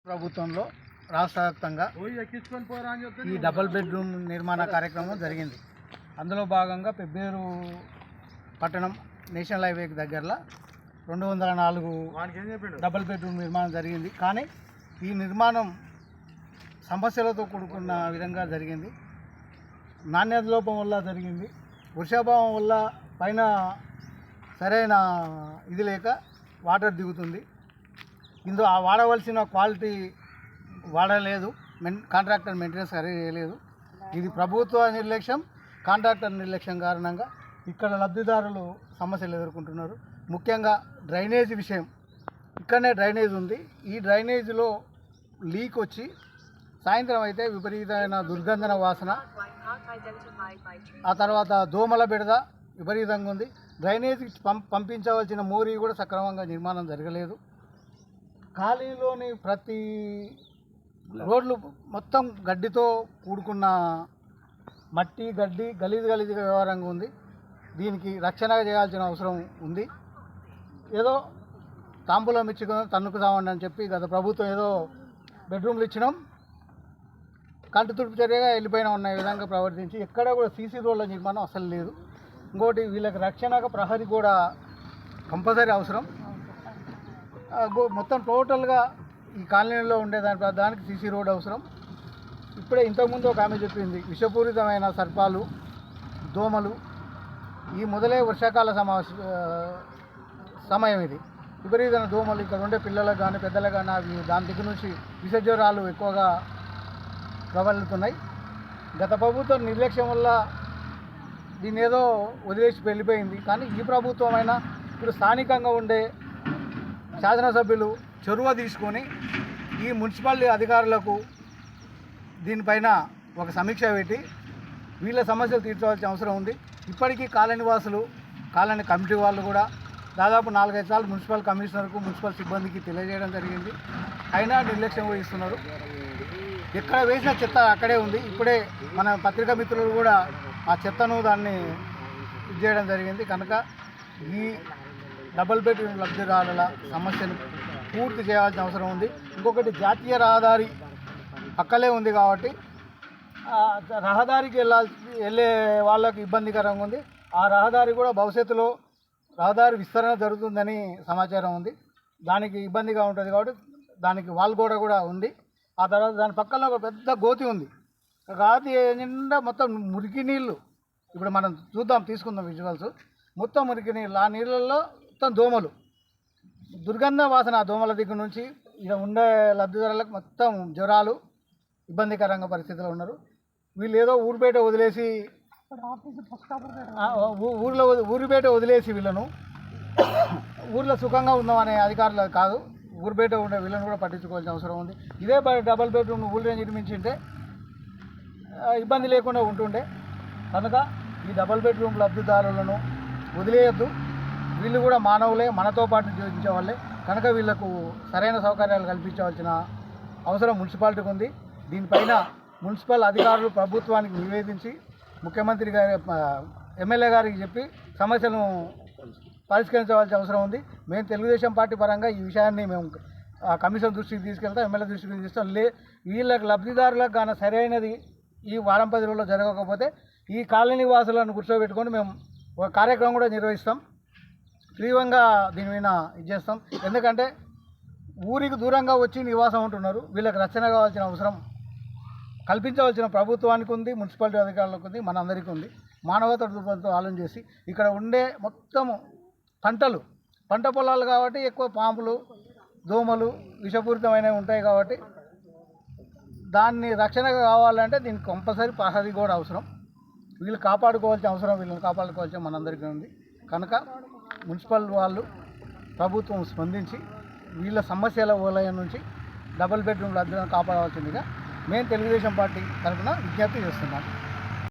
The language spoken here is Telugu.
ప్రభుత్వంలో రాష్ట్ర వ్యాప్తంగా ఈ డబుల్ బెడ్రూమ్ నిర్మాణ కార్యక్రమం జరిగింది. అందులో భాగంగా పెబ్బేరు పట్టణం నేషనల్ హైవేకి దగ్గరలో 204 డబుల్ బెడ్రూమ్ నిర్మాణం జరిగింది. కానీ ఈ నిర్మాణం సమస్యలతో కూడుకున్న విధంగా జరిగింది. నాణ్యత లోపం వల్ల జరిగింది. వర్షాభావం వల్ల పైన సరైన ఇది లేక వాటర్ దిగుతుంది. ఇందులో వాడవలసిన క్వాలిటీ వాడలేదు. కాంట్రాక్టర్ మెయింటెనెన్స్ సరిగా చేయలేదు. ఇది ప్రభుత్వ నిర్లక్ష్యం, కాంట్రాక్టర్ నిర్లక్ష్యం కారణంగా ఇక్కడ లబ్ధిదారులు సమస్యలు ఎదుర్కొంటున్నారు. ముఖ్యంగా డ్రైనేజ్ విషయం. ఇక్కడనే డ్రైనేజ్ ఉంది. ఈ డ్రైనేజ్లో లీక్ వచ్చి సాయంత్రం అయితే విపరీతమైన దుర్గంధన వాసన, ఆ తర్వాత దోమల బెడద విపరీతంగా ఉంది. డ్రైనేజ్ పంపించవలసిన మోరీ కూడా సక్రమంగా నిర్మాణం జరగలేదు. ఖాళీలోని ప్రతి రోడ్లు మొత్తం గడ్డితో కూడుకున్న మట్టి గడ్డి గలీజుగా వ్యవహారంగా ఉంది. దీనికి రక్షణ చేయాల్సిన అవసరం ఉంది. ఏదో తాంబూలం ఇచ్చుకొని తన్నుకుదామండి అని చెప్పి గత ప్రభుత్వం ఏదో బెడ్రూమ్లు ఇచ్చినాం, కంటి తుడుపు చర్యగా వెళ్ళిపోయినా ఉన్న విధంగా ప్రవర్తించి ఎక్కడ కూడా సీసీ రోడ్ల నిర్మాణం అసలు లేదు. ఇంకోటి వీళ్ళకి రక్షణగా ప్రహరీ కూడా కంపల్సరీ అవసరం. మొత్తం టోటల్గా ఈ కాలనీలో దానికి సీసీ రోడ్ అవసరం. ఇప్పుడే ఇంతకుముందు ఒక ఆమె చెప్పింది, విషపూరితమైన సర్పాలు, దోమలు. ఈ మొదలే వర్షాకాల సమయం ఇది. విపరీతమైన దోమలు ఇక్కడ ఉండే పిల్లలకు కానీ పెద్దలకు కానీ అవి దాని దగ్గర నుంచి విషజ్వరాలు ఎక్కువగా ప్రబలుతున్నాయి. గత ప్రభుత్వం నిర్లక్ష్యం వల్ల దీన్ని ఏదో వదిలేసి వెళ్ళిపోయింది. కానీ ఈ ప్రభుత్వం అయినా ఇప్పుడు స్థానికంగా ఉండే శాసనసభ్యులు చొరవ తీసుకొని ఈ మున్సిపాలిటీ అధికారులకు దీనిపైన ఒక సమీక్ష పెట్టి వీళ్ళ సమస్యలు తీర్చవలసిన అవసరం ఉంది. ఇప్పటికీ కాలనీ వాసులు, కాలనీ కమిటీ వాళ్ళు కూడా దాదాపు 4-5 సార్లు మున్సిపల్ కమిషనర్కు, మున్సిపల్ సిబ్బందికి తెలియజేయడం జరిగింది. అయినా నిర్లక్ష్యం వహిస్తున్నారు. ఎక్కడ వేసిన చెత్త అక్కడే ఉంది. ఇప్పుడే మన పత్రికా మిత్రులు కూడా ఆ చెత్తను దాన్ని ఇది చేయడం జరిగింది. కనుక ఈ డబుల్ బెడ్రూమ్ లబ్ధిదారుల సమస్యను పూర్తి చేయాల్సిన అవసరం ఉంది. ఇంకొకటి, జాతీయ రహదారి పక్కలే ఉంది కాబట్టి రహదారికి వెళ్ళే వాళ్ళకి ఇబ్బందికరంగా ఉంది. ఆ రహదారి కూడా భవిష్యత్తులో రహదారి విస్తరణ జరుగుతుందని సమాచారం ఉంది. దానికి ఇబ్బందిగా ఉంటుంది కాబట్టి దానికి వాల్గోడ కూడా ఉంది. ఆ తర్వాత దాని పక్కన ఒక పెద్ద గోతి ఉంది. గోతి నిండా మొత్తం మురికి నీళ్ళు. ఇప్పుడు మనం తీసుకుందాం విజువల్స్. మొత్తం మురికి నీళ్ళు. ఆ నీళ్ళల్లో మొత్తం దోమలు, దుర్గంధ వాసన. ఆ దోమల దగ్గర నుంచి ఇక ఉండే లబ్ధిదారులకు మొత్తం జ్వరాలు, ఇబ్బందికరంగా పరిస్థితిలో ఉన్నారు. వీళ్ళు ఏదో ఊరిపేట వదిలేసి వీళ్ళను ఊర్లో సుఖంగా ఉందామనే అధికారులు కాదు, ఊరిపేట ఉండే వీళ్ళని కూడా పట్టించుకోవాల్సిన అవసరం ఉంది. ఇదే డబుల్ బెడ్రూమ్ ఊళ్ళో నిర్మించింటే ఇబ్బంది లేకుండా ఉంటుండే. కనుక ఈ డబుల్ బెడ్రూమ్ లబ్ధిదారులను వదిలేయద్దు. వీళ్ళు కూడా మానవులే, మనతో పాటు జీవించే వాళ్ళే. కనుక వీళ్లకు సరైన సౌకర్యాలు కల్పించవలసిన అవసరం మున్సిపాలిటీకి ఉంది. దీనిపైన మున్సిపల్ అధికారులు ప్రభుత్వానికి నివేదించి ముఖ్యమంత్రి గారి, ఎమ్మెల్యే గారికి చెప్పి సమస్యలను పరిష్కరించవలసిన అవసరం ఉంది. మేము తెలుగుదేశం పార్టీ పరంగా ఈ విషయాన్ని మేము కమిషన్ దృష్టికి తీసుకెళ్తాం, ఎమ్మెల్యే దృష్టికి తీసుకెళ్తాం. వీళ్ళకి లబ్ధిదారులకు కానీ సరైనది ఈ వారం 10 రోజుల్లో జరగకపోతే ఈ కాలనీ వాసులను కూర్చోబెట్టుకొని మేము ఒక కార్యక్రమం కూడా నిర్వహిస్తాం. తీవ్రంగా దీని మీద ఇది చేస్తాం. ఎందుకంటే ఊరికి దూరంగా వచ్చి నివాసం ఉంటున్నారు. వీళ్ళకి రక్షణ కావాల్సిన అవసరం కల్పించవలసిన ప్రభుత్వానికి ఉంది, మున్సిపాలిటీ అధికారులకు ఉంది, మన అందరికీ ఉంది. మానవతా దృక్పథంతో ఆలోచన చేసి ఇక్కడ ఉండే మొత్తము పంట పొలాలు కాబట్టి ఎక్కువ పాములు, దోమలు, విషపూరితమైనవి ఉంటాయి కాబట్టి దాన్ని రక్షణ కావాలంటే దీనికి కంపల్సరీ ప్రహరీ కూడా అవసరం. వీళ్ళని కాపాడుకోవాల్సిన మనందరికీ ఉంది. కనుక మున్సిపల్ వాళ్ళు, ప్రభుత్వం స్పందించి వీళ్ళ సమస్యల వలయం నుంచి డబుల్ బెడ్రూమ్ లబ్ధిదారులను కాపాడవలసిందిగా మేము తెలుగుదేశం పార్టీ తరఫున విజ్ఞప్తి చేస్తున్నాం.